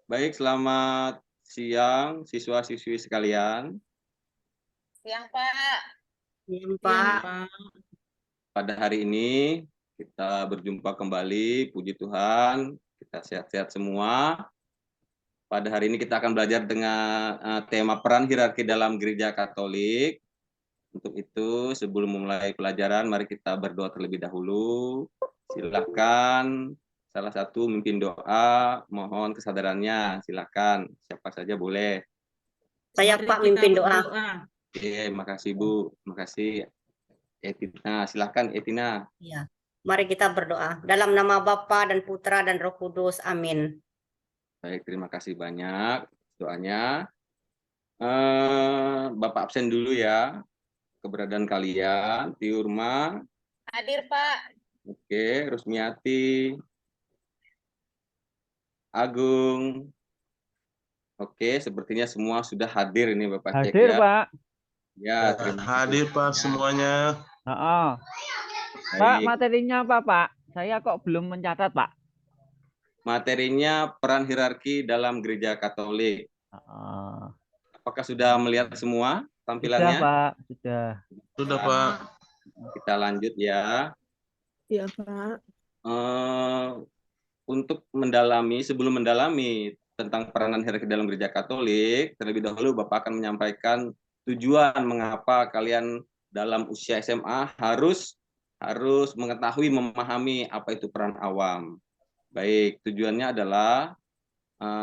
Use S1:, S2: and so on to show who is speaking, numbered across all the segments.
S1: Baik, selamat siang siswa-siswi sekalian.
S2: Siang, Pak.
S3: Siang,
S4: Siang,
S3: Pak.
S4: Pak.
S1: Pada hari ini kita berjumpa kembali, puji Tuhan, kita sehat-sehat semua. Pada hari ini kita akan belajar dengan tema peran hierarki dalam Gereja Katolik. Untuk itu, sebelum memulai pelajaran, mari kita berdoa terlebih dahulu. Silakan salah satu memimpin doa, mohon kesadarannya. Silakan, siapa saja boleh.
S3: Saya,
S4: Mari
S3: Pak,
S4: kita
S3: mimpin doa.
S4: berdoa.
S1: Oke, makasih Bu, makasih Etina. Silakan Etina.
S3: Ya. Mari kita berdoa. Dalam nama Bapa dan Putra dan Roh Kudus. Amin.
S1: Baik, terima kasih banyak doanya. Bapak absen dulu ya, keberadaan kalian. Tiurma,
S2: Hadir, Pak.
S1: oke, Rusmiati, Agung, oke, sepertinya semua sudah hadir ini Bapak cek
S5: Hadir,
S1: ya.
S5: Pak.
S1: Ya, terima kasih.
S6: Hadir Pak semuanya.
S5: Heeh. Pak,
S1: Baik,
S5: materinya apa, Pak? Saya kok belum mencatat, Pak.
S1: materinya peran hierarki dalam Gereja Katolik.
S5: Heeh.
S1: Apakah sudah melihat semua
S5: Sudah,
S1: tampilannya?
S5: Pak. Sudah.
S6: Sudah Pak.
S1: Kita lanjut ya.
S4: Iya, Pak.
S1: Untuk sebelum mendalami tentang peranan hierarki dalam Gereja Katolik, terlebih dahulu Bapak akan menyampaikan tujuan mengapa kalian dalam usia SMA harus mengetahui, memahami apa itu peran awam. Baik, tujuannya adalah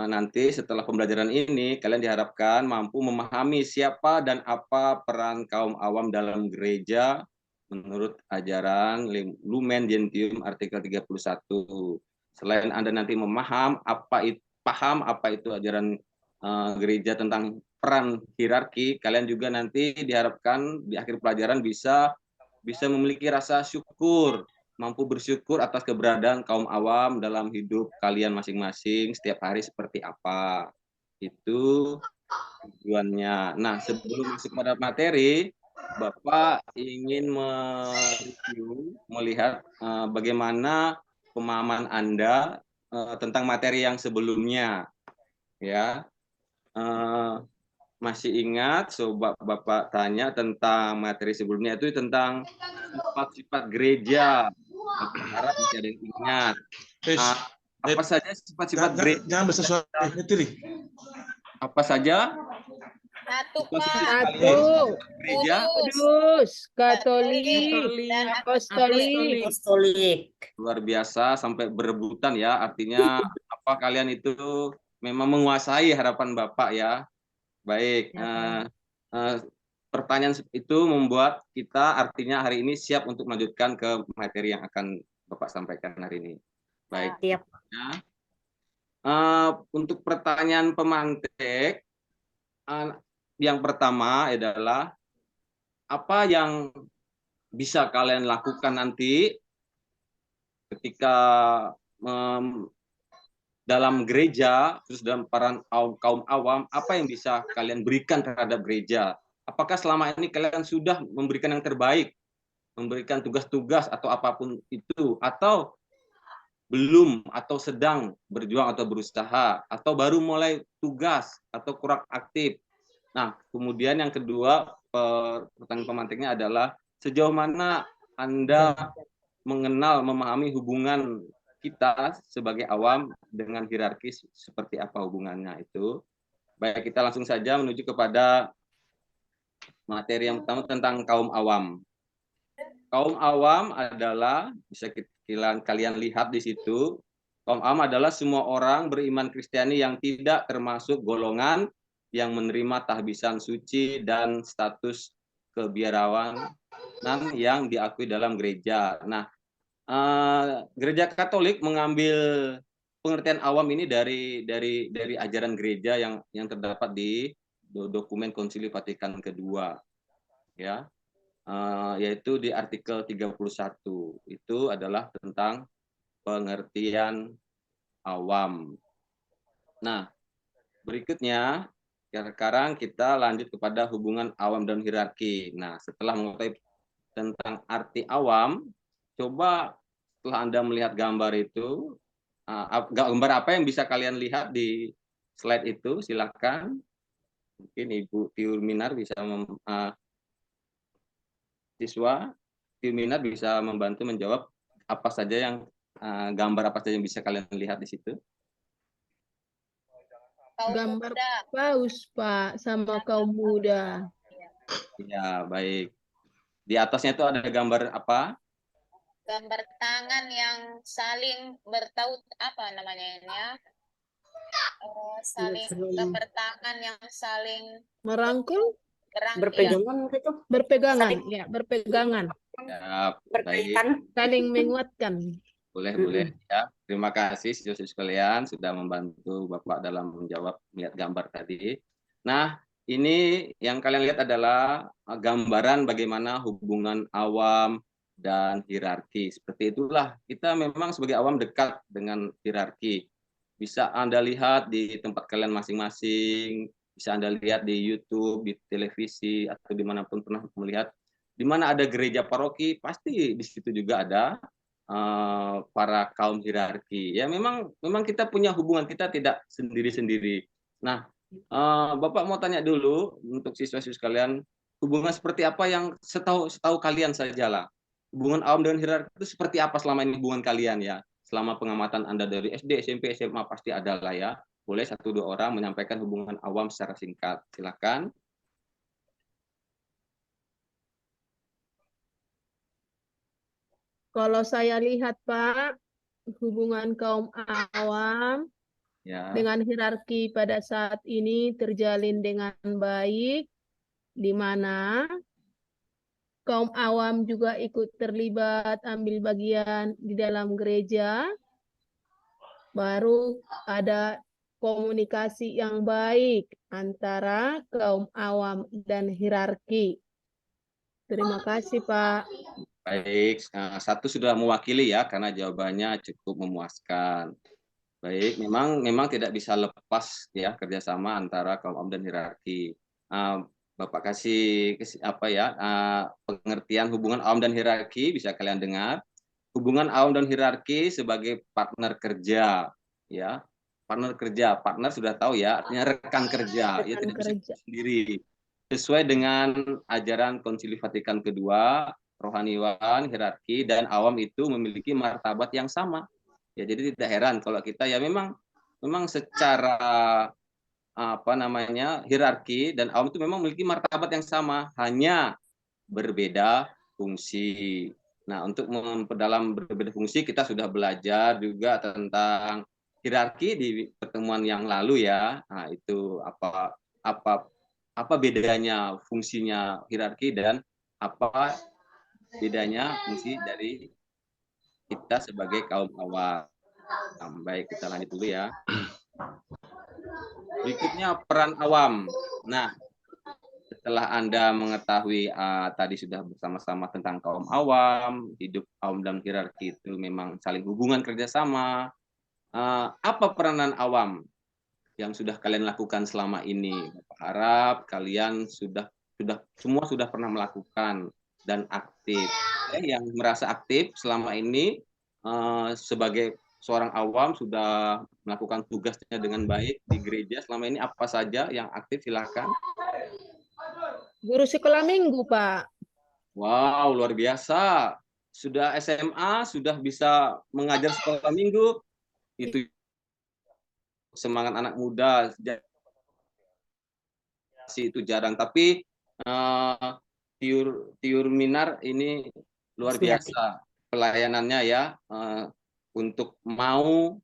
S1: nanti setelah pembelajaran ini kalian diharapkan mampu memahami siapa dan apa peran kaum awam dalam gereja menurut ajaran Lumen Gentium artikel 31. Selain Anda nanti paham apa itu ajaran gereja tentang peran hierarki, kalian juga nanti diharapkan di akhir pelajaran bisa memiliki rasa syukur, mampu bersyukur atas keberadaan kaum awam dalam hidup kalian masing-masing setiap hari seperti apa. Itu tujuannya. Nah, sebelum masuk pada materi, Bapak ingin mereview, melihat bagaimana pemahaman Anda tentang materi yang sebelumnya. Ya, masih ingat, Sobat Bapak tanya tentang materi sebelumnya itu tentang sifat-sifat gereja. Bapak harap masih ada yang ingat. Apa saja sifat-sifat gereja?
S6: Jangan besar suara Tiri.
S1: Apa saja?
S2: Satu,
S1: Sifat-sifat
S2: Pak.
S1: gereja?
S4: Kudus, Katolik,
S2: dan
S4: Apostolik.
S3: Apostolik.
S1: Luar biasa sampai berebutan ya. Artinya apa kalian itu memang menguasai harapan Bapak ya. Baik. Pertanyaan itu membuat kita artinya hari ini siap untuk melanjutkan ke materi yang akan Bapak sampaikan hari ini. Baik.
S3: Siap.
S1: Untuk pertanyaan pemantik, yang pertama adalah apa yang bisa kalian lakukan nanti ketika dalam gereja, terus dalam peran kaum awam, apa yang bisa kalian berikan terhadap gereja? Apakah selama ini kalian sudah memberikan yang terbaik, memberikan tugas-tugas atau apapun itu, atau belum, atau sedang berjuang atau berusaha, atau baru mulai tugas atau kurang aktif? Nah, kemudian yang kedua, pertanyaan pemantiknya adalah sejauh mana Anda mengenal, memahami hubungan kita sebagai awam dengan hierarkis, seperti apa hubungannya itu. Baik, kita langsung saja menuju kepada materi yang pertama tentang kaum awam. Kaum awam adalah, bisa kalian lihat di situ, kaum awam adalah semua orang beriman Kristiani yang tidak termasuk golongan yang menerima tahbisan suci dan status kebiarawanan yang diakui dalam gereja. Nah, gereja Katolik mengambil pengertian awam ini dari ajaran gereja yang terdapat di dokumen Konsili Vatikan kedua, ya, yaitu di artikel 31. Itu adalah tentang pengertian awam. Nah, berikutnya sekarang kita lanjut kepada hubungan awam dan hierarki. Nah, setelah mengetahui tentang arti awam, coba setelah Anda melihat gambar itu, gambar apa yang bisa kalian lihat di slide itu, silakan. Mungkin Ibu Tiurminar bisa siswa Tiurminar bisa membantu menjawab apa saja yang gambar apa saja yang bisa kalian lihat di situ.
S2: Kaum
S4: Gambar
S2: muda.
S4: paus, Pak, sama kaum muda.
S1: Ya, baik. Di atasnya itu ada gambar apa?
S2: Gambar tangan yang saling bertaut, apa namanya ini ya? Saling gambar tangan yang saling
S4: Merangkul,
S2: berang, iya.
S3: Berpegangan gitu.
S4: berpegangan,
S3: Saling
S4: ya, berpegangan,
S1: Ya, baik.
S3: berkaitan.
S4: saling menguatkan.
S1: Boleh ya. Terima kasih siswa-siswa sekalian sudah membantu Bapak dalam menjawab melihat gambar tadi. Nah, ini yang kalian lihat adalah gambaran bagaimana hubungan awam dan hierarki. Seperti itulah kita memang sebagai awam dekat dengan hierarki. Bisa Anda lihat di tempat kalian masing-masing, bisa Anda lihat di YouTube, di televisi, atau dimanapun pernah melihat. Di mana ada gereja paroki, pasti di situ juga ada para kaum hierarki. Ya memang kita punya hubungan, kita tidak sendiri-sendiri. Nah, Bapak mau tanya dulu untuk siswa-siswa sekalian, hubungan seperti apa yang setahu kalian sajalah. Hubungan awam dengan hierarki itu seperti apa selama ini hubungan kalian ya? Selama pengamatan Anda dari SD, SMP, SMA pasti ada lah ya. Boleh 1-2 orang menyampaikan hubungan awam secara singkat. Silakan.
S4: Kalau saya lihat, Pak, hubungan kaum awam
S1: Ya.
S4: dengan hierarki pada saat ini terjalin dengan baik, di mana kaum awam juga ikut terlibat ambil bagian di dalam gereja, baru ada komunikasi yang baik antara kaum awam dan hierarki. Terima kasih, Pak.
S1: Baik, satu sudah mewakili ya karena jawabannya cukup memuaskan. Baik, memang tidak bisa lepas ya kerjasama antara kaum awam dan hierarki. Bapak kasih apa ya pengertian hubungan awam dan hierarki bisa kalian dengar. Hubungan awam dan hierarki sebagai partner kerja, ya. Partner sudah tahu ya, artinya rekan kerja, ya tidak bisa sendiri. Sesuai dengan ajaran Konsili Vatikan kedua, rohaniwan, hierarki, dan awam itu memiliki martabat yang sama. Ya, jadi tidak heran kalau kita ya memang secara apa namanya hierarki dan awam itu memang memiliki martabat yang sama, hanya berbeda fungsi. Nah, untuk memperdalam berbeda fungsi kita sudah belajar juga tentang hierarki di pertemuan yang lalu ya. Nah, itu apa bedanya fungsinya hierarki dan apa bedanya fungsi dari kita sebagai kaum awam. Baik, kita lanjut dulu ya. Berikutnya peran awam. Nah, setelah Anda mengetahui tadi sudah bersama-sama tentang kaum awam, hidup awam dan hierarki itu memang saling hubungan kerjasama. Apa peranan awam yang sudah kalian lakukan selama ini? Bapak harap kalian semua sudah pernah melakukan dan aktif. Yang merasa aktif selama ini sebagai seorang awam sudah melakukan tugasnya dengan baik di gereja selama ini, apa saja yang aktif silakan.
S4: Guru sekolah minggu, Pak.
S1: Wow, luar biasa. Sudah SMA, sudah bisa mengajar sekolah minggu. Itu semangat anak muda. Itu jarang, tapi Tiurminar ini luar biasa pelayanannya ya, untuk mau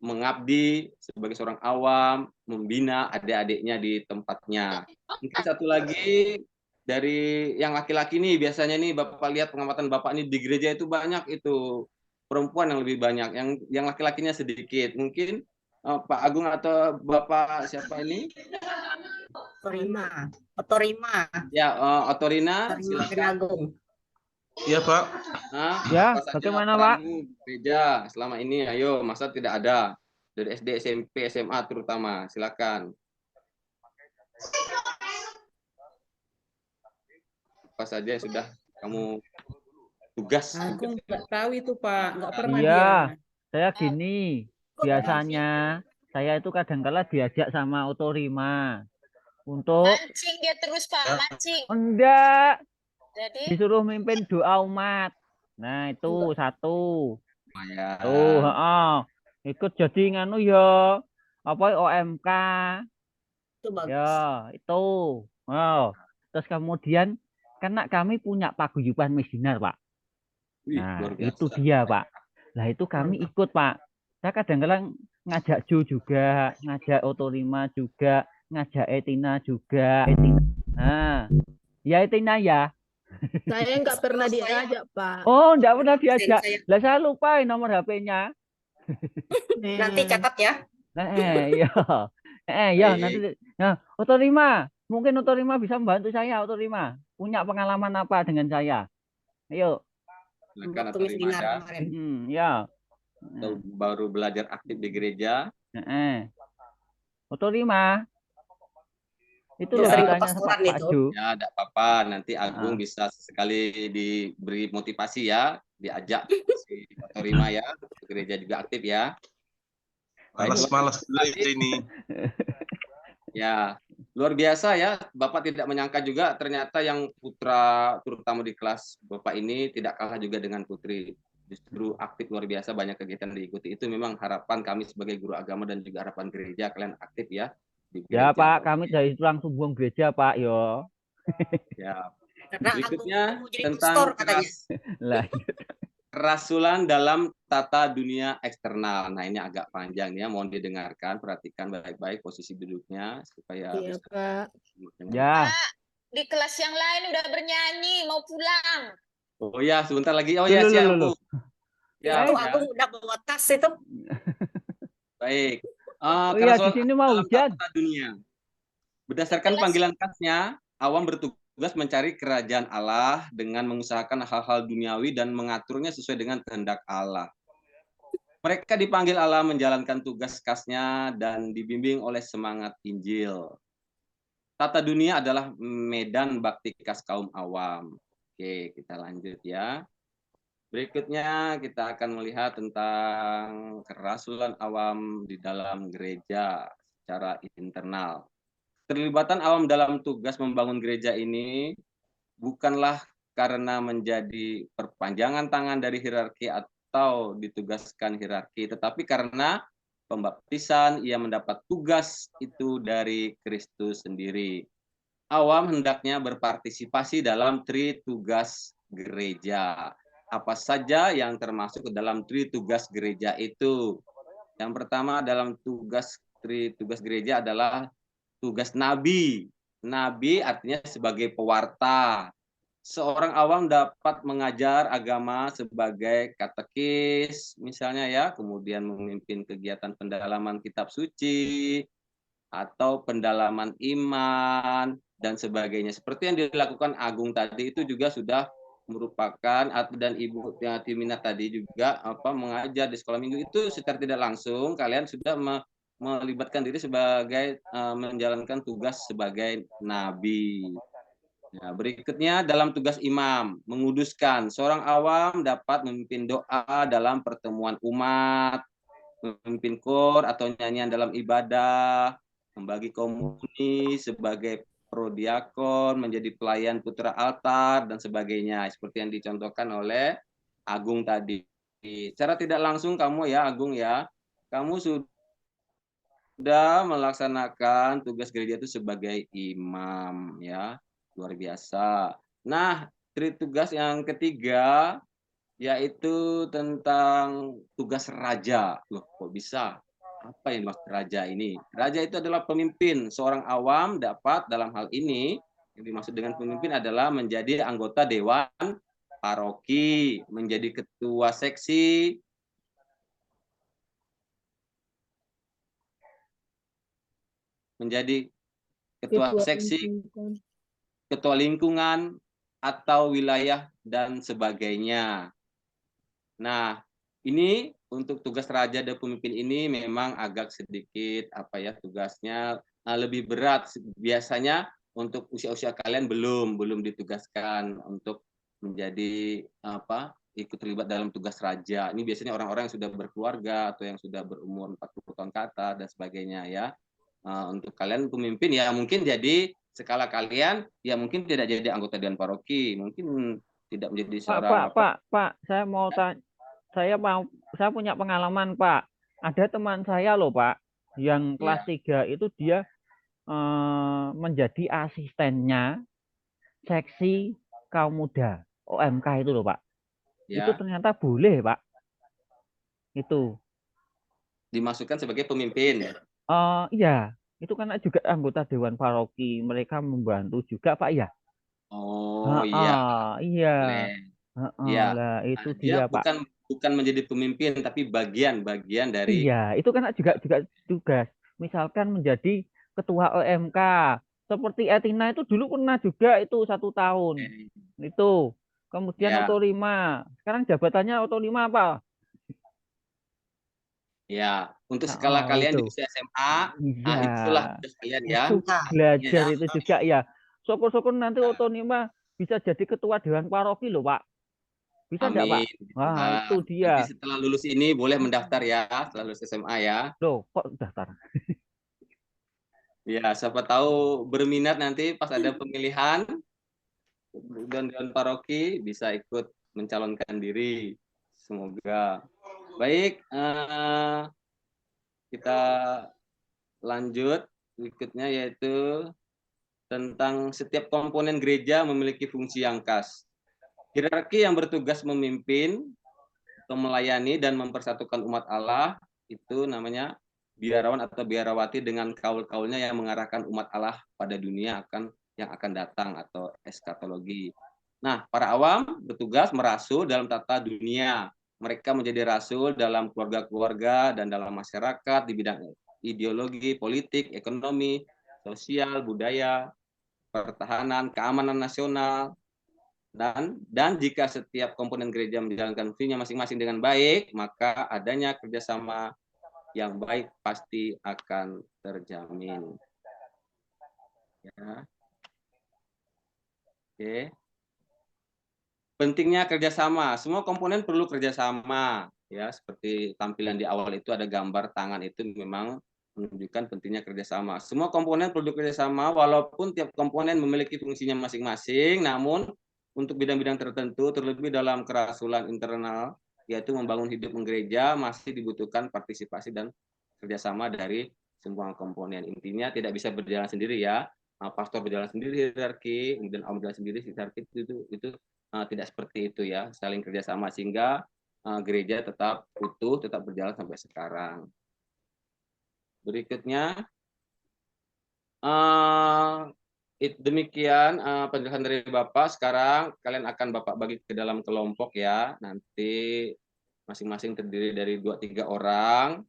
S1: mengabdi sebagai seorang awam, membina adik-adiknya di tempatnya. Mungkin satu lagi dari yang laki-laki nih, biasanya nih Bapak lihat pengamatan Bapak ini di gereja itu banyak itu perempuan yang lebih banyak, yang laki-lakinya sedikit. Mungkin Pak Agung atau Bapak siapa ini?
S3: Otorima.
S1: Ya, Otorina, silakan.
S3: Agung.
S6: Iya, Pak.
S5: Ya, bagaimana, Pak?
S1: Gereja selama ini, ayo, masa tidak ada dari SD, SMP, SMA terutama, silakan. Apa saja yang sudah kamu tugas?
S7: Agung nggak tahu itu Pak, nggak pernah
S5: Iya,
S7: dia.
S5: saya gini, biasanya saya itu kadang-kala diajak sama Otorima untuk
S2: Mancing dia terus Pak, mancing.
S5: enggak
S2: Jadi
S5: disuruh mimpin doa umat. Nah, itu satu.
S1: Ya.
S5: Tuh, ikut jadi nganu ya. Apa OMK?
S3: Itu bagus.
S5: Ya, itu. Oh. Terus kemudian karena kami punya paguyuban Mesinar, Pak.
S1: Wih,
S5: Nah,
S1: luar biasa.
S5: itu dia, Pak. Nah, itu kami ikut, Pak. Saya kadang-kadang ngajak Jo juga, ngajak Otorima juga, ngajak Etina juga. Nah, ya Etina ya.
S4: Saya nggak pernah diajak, Pak.
S5: Oh, enggak pernah diajak.
S3: Saya.
S5: Lah saya lupa nomor HP-nya.
S3: Nanti catat ya.
S5: Iya. Ya
S1: Baik.
S5: nanti. Nah, Otorima, mungkin Otorima bisa membantu saya, Otorima. Punya pengalaman apa dengan saya? Ayo.
S1: Silakan
S3: Waktu
S1: atau
S3: seminar
S1: Rimada,
S3: kemarin.
S5: Ya.
S1: atau baru belajar aktif di gereja.
S5: Otorima. Itu
S3: Belum
S5: loh
S3: sering ke
S5: ditanya sama
S3: pastoran
S5: Pak
S3: itu.
S5: Jo.
S1: Ya, tidak apa-apa. Nanti Agung bisa sekali diberi motivasi ya, diajak si Otorima ya, gereja juga aktif ya.
S6: Malas-malas gereja ini.
S1: Ya, luar biasa ya. Bapak tidak menyangka juga ternyata yang putra terutama di kelas Bapak ini tidak kalah juga dengan putri. Justru aktif luar biasa, banyak kegiatan diikuti. Itu memang harapan kami sebagai guru agama dan juga harapan gereja, kalian aktif ya di
S5: Ya
S1: gereja.
S5: Pak, kami dari tulang sumbung gereja Pak, yo.
S1: Ya.
S3: Karena
S1: Berikutnya
S3: Agung mau jadi
S1: tentang
S3: pastor katanya.
S5: Lah,
S1: kerasulan dalam tata dunia eksternal. Nah, ini agak panjang ya, mohon didengarkan, perhatikan baik-baik posisi duduknya supaya
S4: Iya,
S1: bisa.
S4: Pak.
S5: ya.
S2: Pak, di kelas yang lain udah bernyanyi, mau pulang.
S1: Oh ya, sebentar lagi. Oh ya, siap Bu. Ya,
S3: Itu
S1: ya.
S3: Agung udah bawa tas itu.
S1: Baik.
S5: Oh iya, di sini mau
S1: dalam
S5: hujan.
S1: tata dunia. Berdasarkan panggilan khasnya, Awam bertugas mencari kerajaan Allah dengan mengusahakan hal-hal duniawi dan mengaturnya sesuai dengan kehendak Allah. Mereka dipanggil Allah menjalankan tugas khasnya dan dibimbing oleh semangat Injil. Tata dunia adalah medan bakti khas kaum awam. Oke, kita lanjut ya. Berikutnya kita akan melihat tentang kerasulan awam di dalam gereja secara internal. Keterlibatan awam dalam tugas membangun gereja ini bukanlah karena menjadi perpanjangan tangan dari hierarki atau ditugaskan hierarki, tetapi karena pembaptisan ia mendapat tugas itu dari Kristus sendiri. Awam hendaknya berpartisipasi dalam tritugas gereja. Apa saja yang termasuk ke dalam tritugas gereja itu? Yang pertama dalam tritugas gereja adalah tugas nabi. Nabi artinya sebagai pewarta. Seorang awam dapat mengajar agama sebagai katekis, misalnya ya, kemudian memimpin kegiatan pendalaman kitab suci, atau pendalaman iman, dan sebagainya. Seperti yang dilakukan Agung tadi, itu juga sudah merupakan, dan Ibu Timina tadi juga mengajar di sekolah minggu itu secara tidak langsung, kalian sudah melibatkan diri sebagai menjalankan tugas sebagai nabi. Nah, berikutnya dalam tugas imam, menguduskan. Seorang awam dapat memimpin doa dalam pertemuan umat, memimpin kor atau nyanyian dalam ibadah, membagi komuni sebagai prodiakon, menjadi pelayan putra altar, dan sebagainya. Seperti yang dicontohkan oleh Agung tadi. Secara tidak langsung kamu ya, Agung ya, kamu sudah melaksanakan tugas gereja itu sebagai imam ya. Luar biasa. Nah, tugas yang ketiga yaitu tentang tugas raja. Loh, kok bisa? Apa yang dimaksud raja ini? Raja itu adalah pemimpin. Seorang awam dapat dalam hal ini, yang dimaksud dengan pemimpin adalah menjadi anggota dewan paroki, menjadi ketua seksi, menjadi ketua seksi, ketua lingkungan, atau wilayah, dan sebagainya. Nah, ini untuk tugas raja dan pemimpin ini memang agak sedikit tugasnya lebih berat. Biasanya untuk usia-usia kalian belum ditugaskan untuk menjadi ikut terlibat dalam tugas raja. Ini biasanya orang-orang yang sudah berkeluarga atau yang sudah berumur 40 tahun ke atas dan sebagainya ya. Untuk kalian pemimpin ya mungkin jadi skala kalian ya mungkin tidak jadi anggota dewan paroki, mungkin tidak menjadi seorang
S5: Pak, saya mau tanya, saya punya pengalaman Pak. Ada teman saya loh Pak, yang kelas 3 itu dia menjadi asistennya seksi kaum muda OMK itu loh Pak.
S1: ya,
S5: Itu ternyata boleh Pak. Itu.
S1: dimasukkan sebagai pemimpin.
S5: Iya, itu kan juga anggota dewan paroki, mereka membantu juga Pak ya.
S1: Oh iya,
S5: Iya.
S1: boleh. Ya,
S5: Lah itu
S1: dia
S5: dia Pak.
S1: bukan menjadi pemimpin tapi bagian dari.
S5: Iya, itu kan juga tugas. Misalkan menjadi ketua OMK. Seperti Etina itu dulu pernah juga itu 1 tahun. Itu. Kemudian
S1: Ya.
S5: Oto 5. Sekarang jabatannya Oto 5 apa?
S1: Ya, untuk skala kalian
S5: Itu.
S1: di usia SMA,
S5: Iya.
S1: itulah tugas kalian ya.
S5: Itu belajar
S1: Ya.
S5: itu juga ya. Syukur-syukur nanti Oto 5 bisa jadi ketua dewan paroki loh Pak. Bisa enggak Pak?
S1: Amin.
S5: Wah, itu
S1: Nanti
S5: dia.
S1: setelah lulus ini boleh mendaftar ya, setelah lulus SMA ya.
S5: Loh, kok daftar?
S1: Ya, siapa tahu berminat nanti pas ada pemilihan dewan paroki bisa ikut mencalonkan diri. Semoga. Baik, kita lanjut berikutnya yaitu tentang setiap komponen gereja memiliki fungsi yang khas. Hierarki yang bertugas memimpin atau melayani dan mempersatukan umat Allah itu namanya biarawan atau biarawati dengan kaul-kaulnya yang mengarahkan umat Allah pada dunia yang akan datang atau eskatologi. Nah, para awam bertugas merasul dalam tata dunia. Mereka menjadi rasul dalam keluarga-keluarga dan dalam masyarakat di bidang ideologi, politik, ekonomi, sosial, budaya, pertahanan, keamanan nasional, dan jika setiap komponen gereja menjalankan fungsinya masing-masing dengan baik, maka adanya kerjasama yang baik pasti akan terjamin. Ya. Oke. Pentingnya kerjasama. Semua komponen perlu kerjasama. Ya, seperti tampilan di awal itu ada gambar tangan itu memang menunjukkan pentingnya kerjasama. Semua komponen perlu kerjasama, walaupun tiap komponen memiliki fungsinya masing-masing, namun untuk bidang-bidang tertentu, terlebih dalam kerasulan internal, yaitu membangun hidup gereja, masih dibutuhkan partisipasi dan kerjasama dari semua komponen. Intinya tidak bisa berjalan sendiri ya. Pastor berjalan sendiri hierarki, dan awam berjalan sendiri hierarki itu tidak seperti itu ya, saling kerjasama sehingga gereja tetap utuh, tetap berjalan sampai sekarang. Berikutnya, demikian penjelasan dari Bapak. Sekarang kalian akan Bapak bagi ke dalam kelompok ya. Nanti masing-masing terdiri dari 2-3 orang,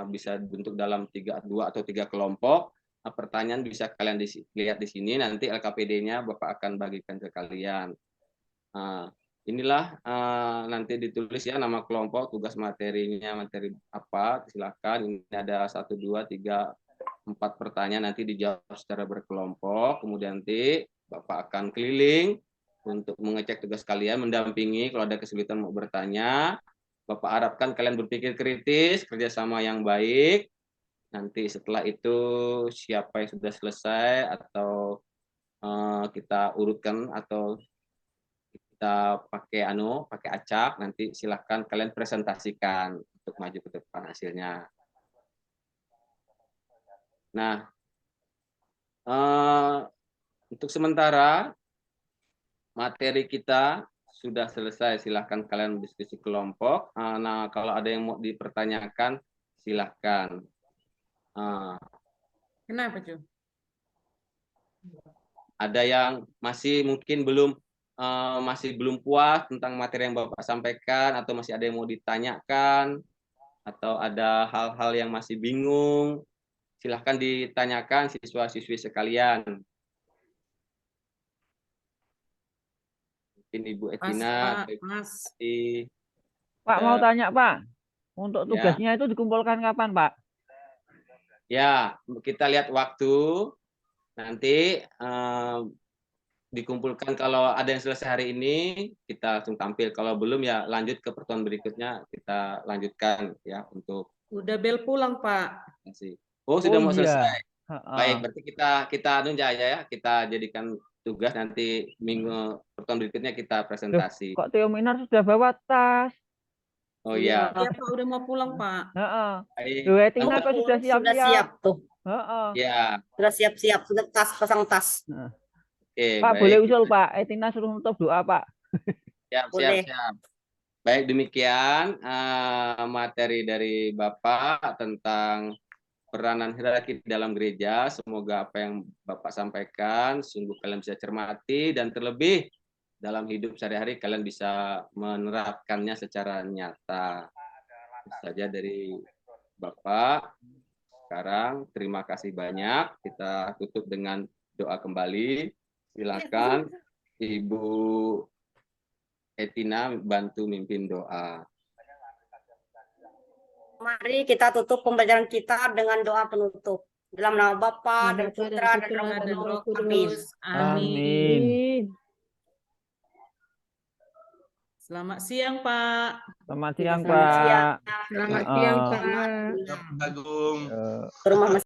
S1: bisa dibentuk dalam 2 atau 3 kelompok. Pertanyaan bisa kalian lihat di sini. Nanti LKPD-nya Bapak akan bagikan ke kalian. Inilah nanti ditulis ya nama kelompok, tugas materinya, materi apa, silakan. Ini ada 1, 2, 3, 4 pertanyaan, nanti dijawab secara berkelompok. Kemudian nanti Bapak akan keliling untuk mengecek tugas kalian, mendampingi kalau ada kesulitan mau bertanya. Bapak harapkan kalian berpikir kritis, kerjasama yang baik. Nanti setelah itu siapa yang sudah selesai atau kita urutkan atau kita pakai acak, nanti silahkan kalian presentasikan untuk maju ke depan hasilnya. Nah, untuk sementara materi kita sudah selesai. Silahkan kalian diskusi kelompok. Nah, kalau ada yang mau dipertanyakan, silahkan.
S7: Kenapa, Cu?
S1: Ada yang masih mungkin masih belum puas tentang materi yang Bapak sampaikan, atau masih ada yang mau ditanyakan, atau ada hal-hal yang masih bingung, silahkan ditanyakan siswa-siswi sekalian. Mungkin Ibu Etina.
S5: Pak mau tanya Pak, untuk tugasnya itu dikumpulkan kapan Pak?
S1: Ya, kita lihat waktu. Nanti dikumpulkan. Kalau ada yang selesai hari ini, kita langsung tampil. Kalau belum ya lanjut ke pertemuan berikutnya, kita lanjutkan ya untuk
S7: Udah bel pulang, Pak.
S1: presentasi. Oh, sudah mau
S5: iya.
S1: selesai.
S5: Heeh.
S1: Baik, berarti kita anu ya, kita jadikan tugas nanti minggu pertemuan berikutnya kita presentasi.
S5: Kok Teo Minar sudah bawa tas?
S1: Oh iya.
S7: Iya, Pak, udah mau pulang, Pak.
S5: Heeh.
S1: Baik.
S5: Loh, Tina kok sudah
S3: Sudah
S5: siap-siap?
S3: siap tuh.
S5: Heeh.
S1: Ya,
S3: Sudah siap-siap. Sudah pasang tas.
S1: oke,
S5: Pak,
S1: baik.
S5: boleh usul, Pak. Tina suruh nutup doa, Pak.
S1: Siap,
S3: Boleh.
S1: siap. Baik, demikian materi dari Bapak tentang peranan hierarki dalam gereja. Semoga apa yang Bapak sampaikan sungguh kalian bisa cermati dan terlebih dalam hidup sehari-hari kalian bisa menerapkannya secara nyata. Itu saja dari Bapak. Sekarang terima kasih banyak. Kita tutup dengan doa kembali. Silakan Ibu Etina bantu mimpin doa.
S3: Mari kita tutup pembelajaran kita dengan doa penutup. Dalam nama Bapa dan
S4: Bapa
S3: Putra dan
S4: Putra
S3: Roh
S7: Dan
S3: Kudus.
S7: Roh
S3: Amin.
S7: Kudus. Amin.
S5: Amin.
S7: Selamat siang, Pak.
S5: Selamat siang,
S3: Selamat siang.
S5: Pak.
S4: Selamat
S5: Heeh.
S4: siang,
S3: Selamat
S4: Pak.
S3: siang.
S6: Agung.
S5: Eh,
S3: Ke rumah